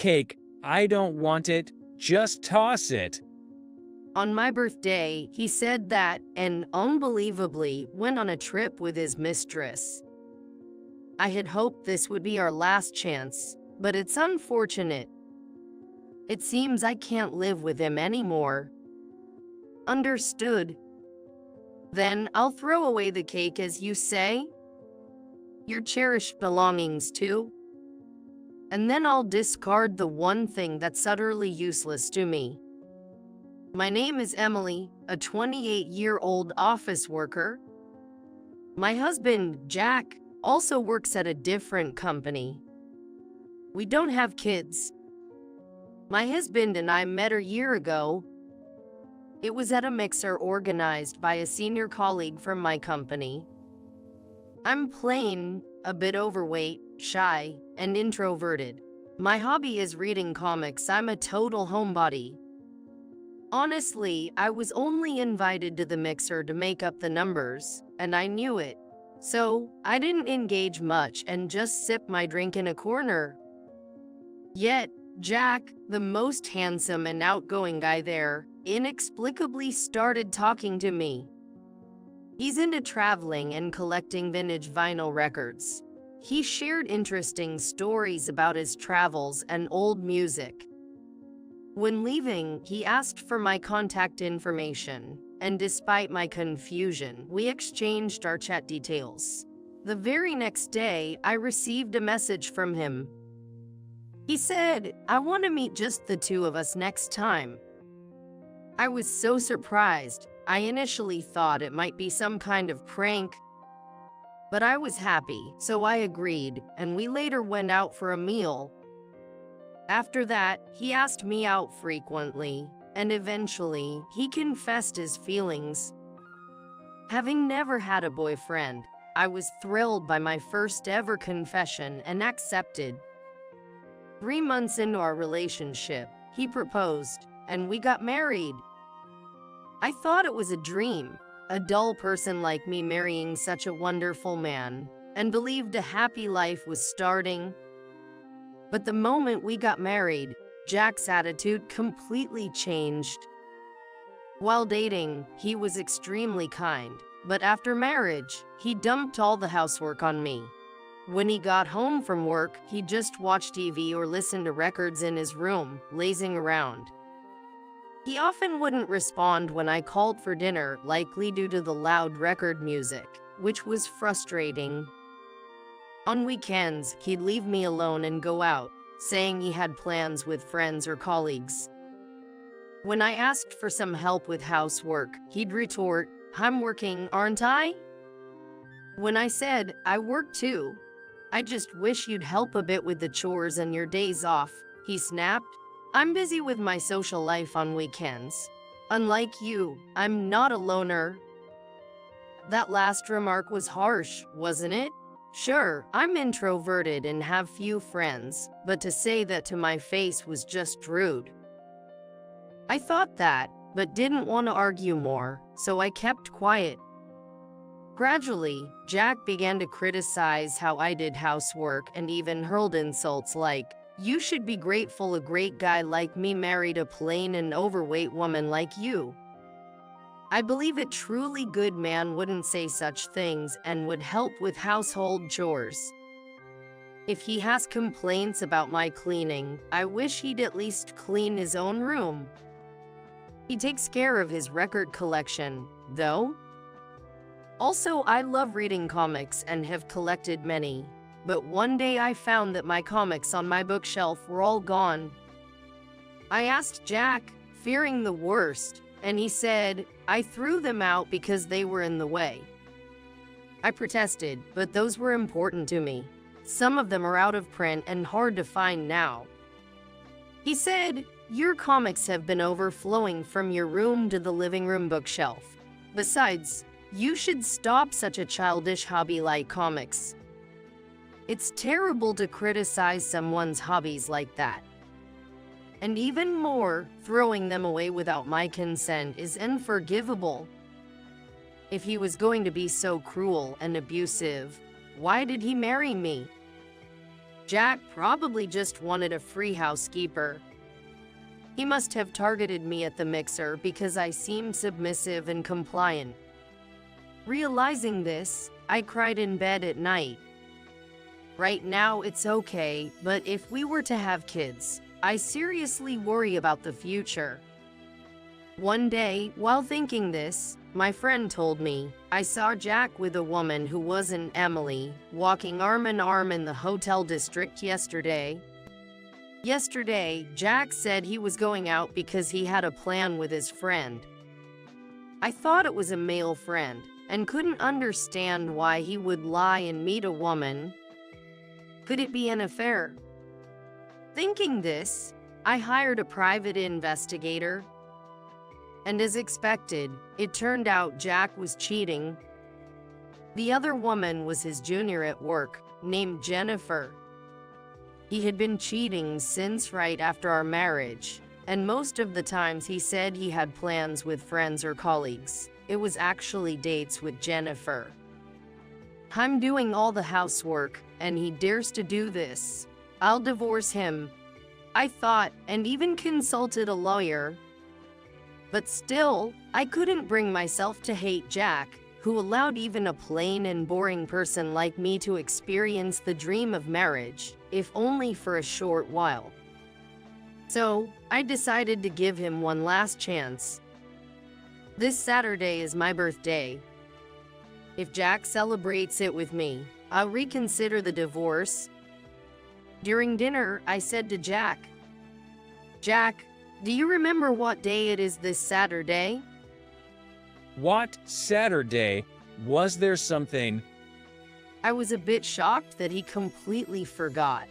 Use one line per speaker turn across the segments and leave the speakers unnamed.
cake. I don't want it. Just toss it.
On my birthday, he said that and, unbelievably, went on a trip with his mistress. I had hoped this would be our last chance, but it's unfortunate. It seems I can't live with him anymore. Understood. Then I'll throw away the cake, as you say. Your cherished belongings too. And then I'll discard the one thing that's utterly useless to me. My name is Emily, a 28-year-old office worker. My husband, Jack, also works at a different company. We don't have kids. My husband and I met a year ago. It was at a mixer organized by a senior colleague from my company. I'm plain, a bit overweight, shy, and introverted. My hobby is reading comics. I'm a total homebody. Honestly, I was only invited to the mixer to make up the numbers, and I knew it. So, I didn't engage much and just sipped my drink in a corner. Yet, Jack, the most handsome and outgoing guy there, inexplicably started talking to me. He's into traveling and collecting vintage vinyl records. He shared interesting stories about his travels and old music. When leaving, he asked for my contact information, and despite my confusion, we exchanged our chat details. The very next day, I received a message from him. He said, "I want to meet just the two of us next time." I was so surprised. I initially thought it might be some kind of prank, but I was happy, so I agreed, and we later went out for a meal. After that, he asked me out frequently, and eventually, he confessed his feelings. Having never had a boyfriend, I was thrilled by my first ever confession and accepted. 3 months into our relationship, he proposed, and we got married. I thought it was a dream, a dull person like me marrying such a wonderful man, and believed a happy life was starting. But the moment we got married, Jack's attitude completely changed. While dating, he was extremely kind, but after marriage, he dumped all the housework on me. When he got home from work, he just watched TV or listened to records in his room, lazing around. He often wouldn't respond when I called for dinner, likely due to the loud record music, which was frustrating. On weekends, he'd leave me alone and go out, saying he had plans with friends or colleagues. When I asked for some help with housework, he'd retort, "I'm working, aren't I?" When I said, "I work too. I just wish you'd help a bit with the chores and your days off," he snapped, "I'm busy with my social life on weekends. Unlike you, I'm not a loner." That last remark was harsh, wasn't it? Sure, I'm introverted and have few friends, but to say that to my face was just rude. I thought that, but didn't want to argue more, so I kept quiet. Gradually, Jack began to criticize how I did housework and even hurled insults like, "You should be grateful a great guy like me married a plain and overweight woman like you." I believe a truly good man wouldn't say such things and would help with household chores. If he has complaints about my cleaning, I wish he'd at least clean his own room. He takes care of his record collection, though. Also, I love reading comics and have collected many, but one day I found that my comics on my bookshelf were all gone. I asked Jack, fearing the worst, and he said, "I threw them out because they were in the way." I protested, but those were important to me. Some of them are out of print and hard to find now. He said, "Your comics have been overflowing from your room to the living room bookshelf. Besides, you should stop such a childish hobby like comics. It's terrible to criticize someone's hobbies like that. And even more, throwing them away without my consent is unforgivable. If he was going to be so cruel and abusive, why did he marry me?" Jack probably just wanted a free housekeeper. He must have targeted me at the mixer because I seemed submissive and compliant. Realizing this, I cried in bed at night. Right now it's okay, but if we were to have kids, I seriously worry about the future. One day, while thinking this, my friend told me, I saw Jack with a woman who wasn't Emily, walking arm in arm in the hotel district yesterday. Yesterday, Jack said he was going out because he had a plan with his friend. I thought it was a male friend, and couldn't understand why he would lie and meet a woman. Could it be an affair? Thinking this, I hired a private investigator. And as expected, it turned out Jack was cheating. The other woman was his junior at work, named Jennifer. He had been cheating since right after our marriage, and most of the times he said he had plans with friends or colleagues. It was actually dates with Jennifer. I'm doing all the housework, and he dares to do this. I'll divorce him, I thought, and even consulted a lawyer. But still, I couldn't bring myself to hate Jack, who allowed even a plain and boring person like me to experience the dream of marriage, if only for a short while. So, I decided to give him one last chance. This Saturday is my birthday. If Jack celebrates it with me, I'll reconsider the divorce. During dinner, I said to Jack, "Jack, do you remember what day it is this Saturday?"
What Saturday? Was there something?
I was a bit shocked that he completely forgot.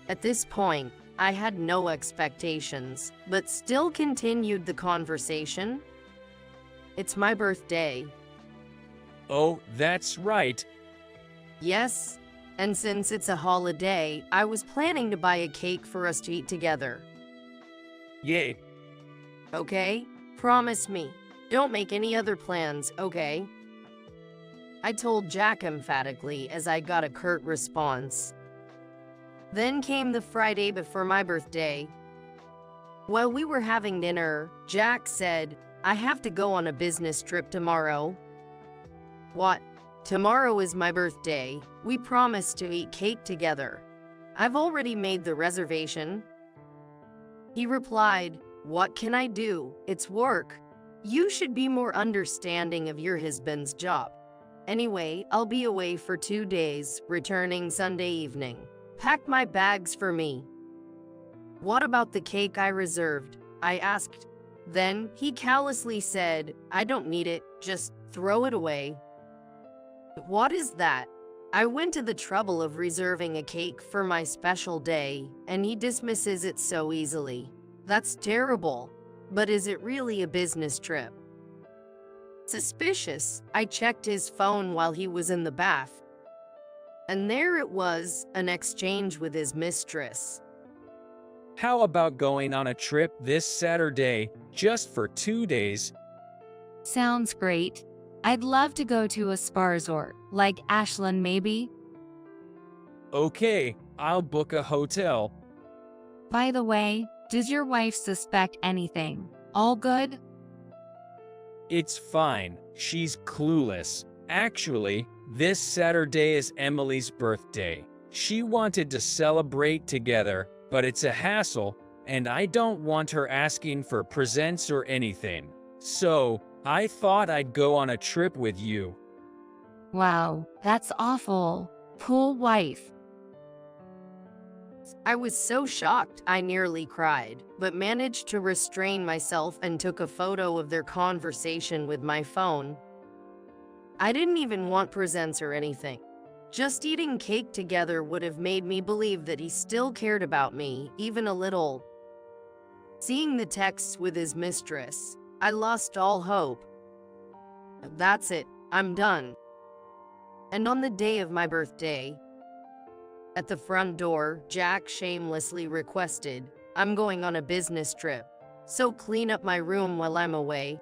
At this point, I had no expectations, but still continued the conversation. "It's my birthday."
Oh, that's right.
"Yes, and since it's a holiday, I was planning to buy a cake for us to eat together."
Yay.
"Okay? Promise me. Don't make any other plans, okay?" I told Jack emphatically as I got a curt response. Then came the Friday before my birthday. While we were having dinner, Jack said, "I have to go on a business trip tomorrow." "What? Tomorrow is my birthday. We promised to eat cake together. I've already made the reservation." He replied, "What can I do? It's work. You should be more understanding of your husband's job. Anyway, I'll be away for 2 days, returning Sunday evening. Pack my bags for me." "What about the cake I reserved?" I asked. Then he callously said, "I don't need it, just throw it away." What is that? I went to the trouble of reserving a cake for my special day, and he dismisses it so easily. That's terrible. But is it really a business trip? Suspicious, I checked his phone while he was in the bath. And there it was, an exchange with his mistress.
How about going on a trip this Saturday, just for 2 days?
Sounds great. I'd love to go to a spa resort, like Ashland maybe.
Okay, I'll book a hotel.
By the way, does your wife suspect anything? All good?
It's fine, she's clueless. Actually, this Saturday is Emily's birthday. She wanted to celebrate together, but it's a hassle, and I don't want her asking for presents or anything. So, I thought I'd go on a trip with you.
Wow, that's awful. Poor wife.
I was so shocked I nearly cried, but managed to restrain myself and took a photo of their conversation with my phone. I didn't even want presents or anything. Just eating cake together would have made me believe that he still cared about me, even a little. Seeing the texts with his mistress, I lost all hope. That's it, I'm done. And on the day of my birthday, at the front door, Jack shamelessly requested, "I'm going on a business trip, so clean up my room while I'm away."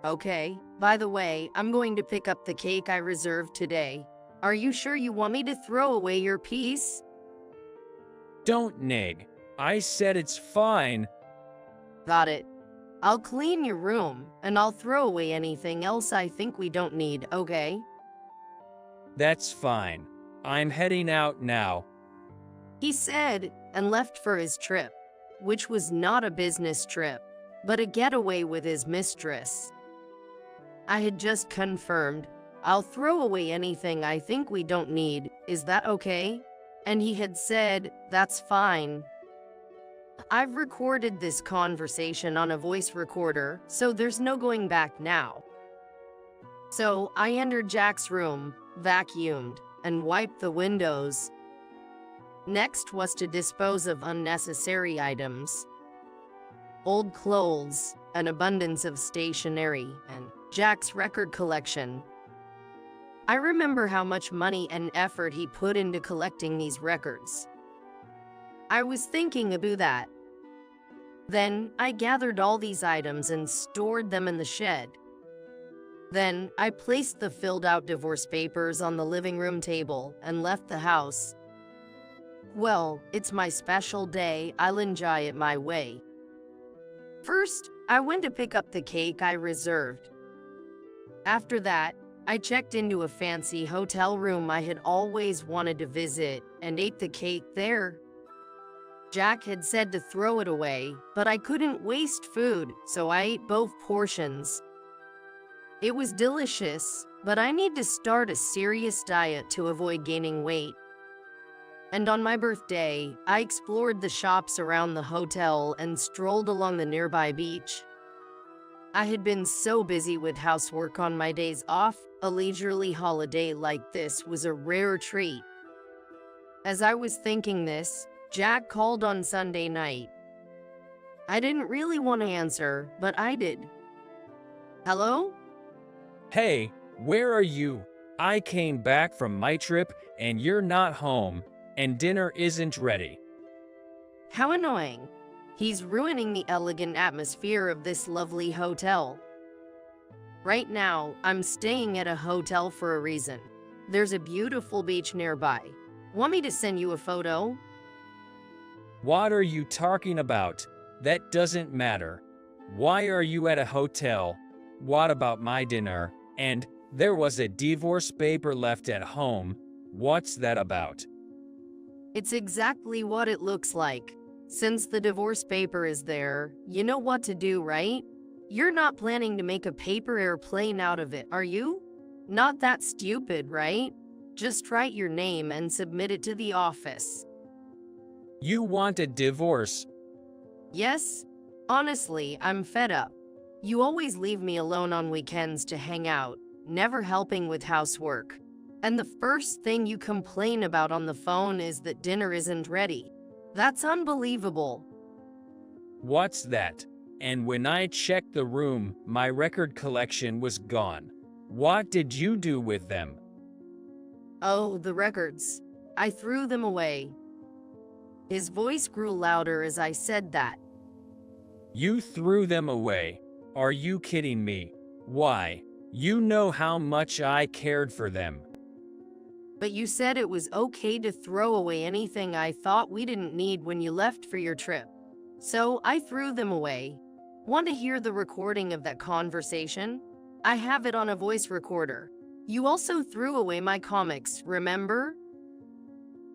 Okay, by the way, I'm going to pick up the cake I reserved today. Are you sure you want me to throw away your piece?
Don't nig. I said it's fine.
Got it. I'll clean your room, and I'll throw away anything else I think we don't need, okay?
That's fine. I'm heading out now.
He said, and left for his trip, which was not a business trip, but a getaway with his mistress. I had just confirmed, I'll throw away anything I think we don't need, is that okay? And he had said, that's fine. I've recorded this conversation on a voice recorder, so there's no going back now. So I entered Jack's room, vacuumed, and wiped the windows. Next was to dispose of unnecessary items. Old clothes, an abundance of stationery, and Jack's record collection. I remember how much money and effort he put into collecting these records. I was thinking about that. Then I gathered all these items and stored them in the shed. Then I placed the filled out divorce papers on the living room table and left the house. Well, it's my special day, I'll enjoy it my way. First, I went to pick up the cake I reserved. After that, I checked into a fancy hotel room I had always wanted to visit and ate the cake there. Jack had said to throw it away, but I couldn't waste food, so I ate both portions. It was delicious, but I need to start a serious diet to avoid gaining weight. And on my birthday, I explored the shops around the hotel and strolled along the nearby beach. I had been so busy with housework on my days off, a leisurely holiday like this was a rare treat. As I was thinking this, Jack called on Sunday night. I didn't really want to answer, but I did. Hello?
Hey, where are you? I came back from my trip and you're not home, and dinner isn't ready.
How annoying. He's ruining the elegant atmosphere of this lovely hotel. Right now, I'm staying at a hotel for a reason. There's a beautiful beach nearby. Want me to send you a photo?
What are you talking about? That doesn't matter. Why are you at a hotel? What about my dinner? And there was a divorce paper left at home. What's that about?
It's exactly what it looks like. Since the divorce paper is there, you know what to do, right? You're not planning to make a paper airplane out of it, are you? Not that stupid, right? Just write your name and submit it to the office.
You want a divorce?
Yes? Honestly, I'm fed up. You always leave me alone on weekends to hang out, never helping with housework. And the first thing you complain about on the phone is that dinner isn't ready. That's unbelievable.
What's that? And when I checked the room, my record collection was gone. What did you do with them?
Oh, the records. I threw them away. His voice grew louder as I said that.
You threw them away? Are you kidding me? Why? You know how much I cared for them.
But you said it was okay to throw away anything I thought we didn't need when you left for your trip. So I threw them away. Want to hear the recording of that conversation? I have it on a voice recorder. You also threw away my comics, remember?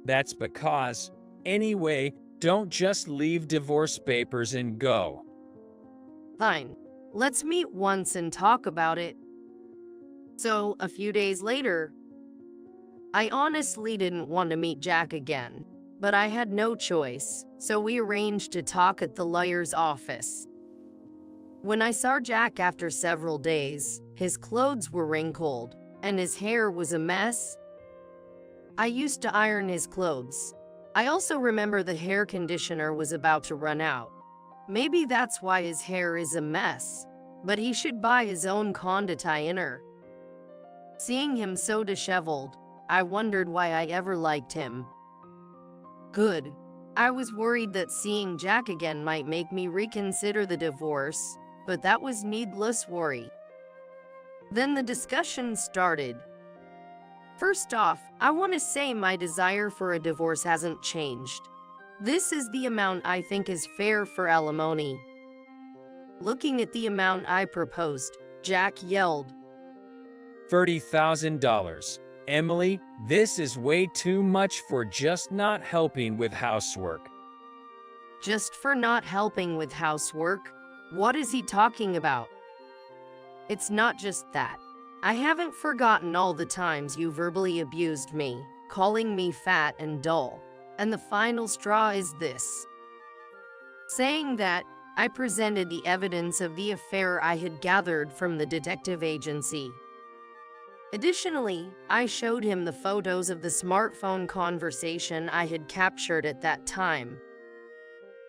That's because. Anyway, don't just leave divorce papers and go.
Fine. Let's meet once and talk about it. So, a few days later, I honestly didn't want to meet Jack again, but I had no choice, so we arranged to talk at the lawyer's office. When I saw Jack after several days, his clothes were wrinkled, and his hair was a mess. I used to iron his clothes. I also remember the hair conditioner was about to run out. Maybe that's why his hair is a mess, but he should buy his own conditioner. Seeing him so disheveled, I wondered why I ever liked him. Good. I was worried that seeing Jack again might make me reconsider the divorce, but that was needless worry. Then the discussion started. First off, I want to say my desire for a divorce hasn't changed. This is the amount I think is fair for alimony. Looking at the amount I proposed, Jack yelled,
$30,000. Emily, this is way too much for just not helping with housework.
Just for not helping with housework? What is he talking about? It's not just that. I haven't forgotten all the times you verbally abused me, calling me fat and dull. And the final straw is this. Saying that, I presented the evidence of the affair I had gathered from the detective agency. Additionally, I showed him the photos of the smartphone conversation I had captured at that time.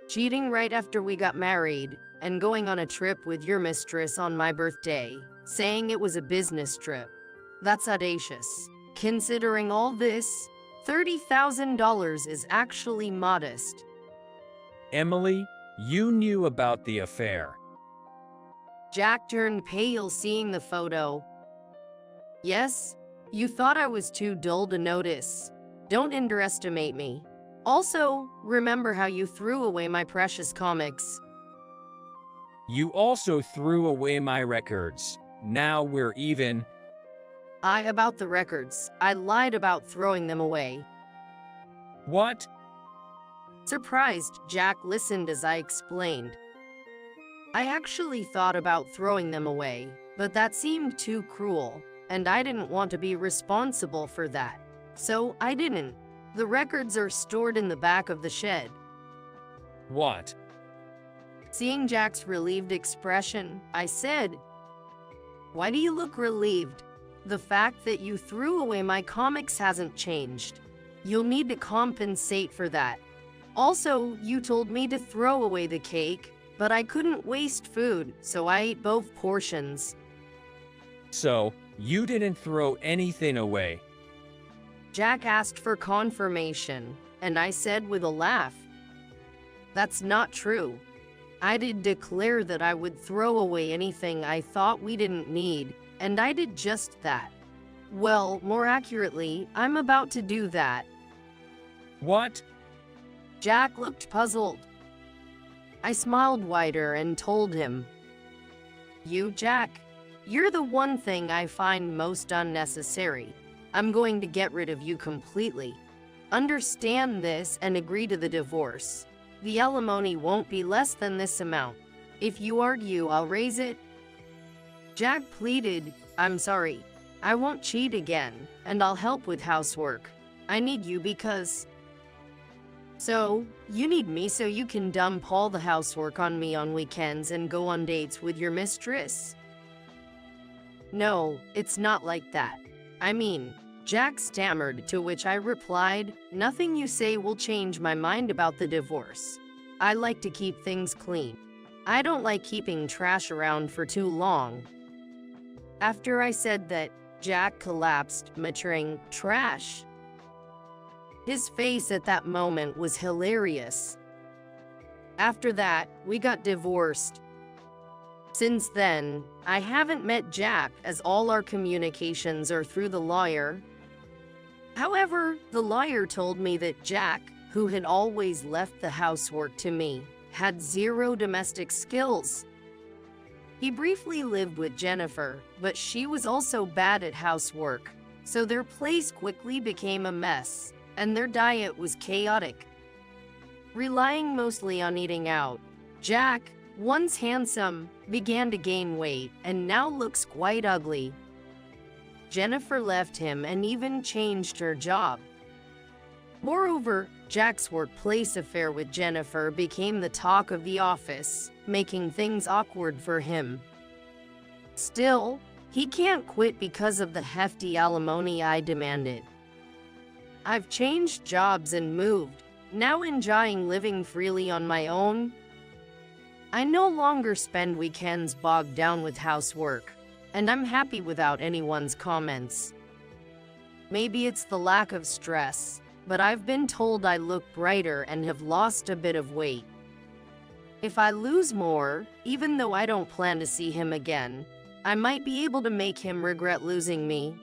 Cheating right after we got married, and going on a trip with your mistress on my birthday, saying it was a business trip. That's audacious. Considering all this, $30,000 is actually modest.
Emily, you knew about the affair.
Jack turned pale seeing the photo. Yes, you thought I was too dull to notice. Don't underestimate me. Also, remember how you threw away my precious comics.
You also threw away my records. Now we're even.
About the records. I lied about throwing them away.
What?
Surprised, Jack listened as I explained. I actually thought about throwing them away, but that seemed too cruel, and I didn't want to be responsible for that. So I didn't. The records are stored in the back of the shed.
What?
Seeing Jack's relieved expression, I said, "Why do you look relieved? The fact that you threw away my comics hasn't changed. You'll need to compensate for that. Also, you told me to throw away the cake, but I couldn't waste food, so I ate both portions."
So, you didn't throw anything away?
Jack asked for confirmation, and I said with a laugh, "That's not true. I did declare that I would throw away anything I thought we didn't need, and I did just that. Well, more accurately, I'm about to do that."
What?
Jack looked puzzled. I smiled wider and told him, "You, Jack, you're the one thing I find most unnecessary. I'm going to get rid of you completely. Understand this and agree to the divorce. The alimony won't be less than this amount. If you argue, I'll raise it." Jack pleaded, "I'm sorry. I won't cheat again, and I'll help with housework. I need you because..." "So, you need me so you can dump all the housework on me on weekends and go on dates with your mistress?" "No, it's not like that. I mean," Jack stammered, to which I replied, "Nothing you say will change my mind about the divorce. I like to keep things clean. I don't like keeping trash around for too long." After I said that, Jack collapsed, muttering, "Trash." His face at that moment was hilarious. After that, we got divorced. Since then, I haven't met Jack, as all our communications are through the lawyer. However, the lawyer told me that Jack, who had always left the housework to me, had zero domestic skills. He briefly lived with Jennifer, but she was also bad at housework, so their place quickly became a mess, and their diet was chaotic. Relying mostly on eating out, Jack, once handsome, began to gain weight and now looks quite ugly. Jennifer left him and even changed her job. Moreover, Jack's workplace affair with Jennifer became the talk of the office, making things awkward for him. Still, he can't quit because of the hefty alimony I demanded. I've changed jobs and moved, now enjoying living freely on my own. I no longer spend weekends bogged down with housework, and I'm happy without anyone's comments. Maybe it's the lack of stress, but I've been told I look brighter and have lost a bit of weight. If I lose more, even though I don't plan to see him again, I might be able to make him regret losing me.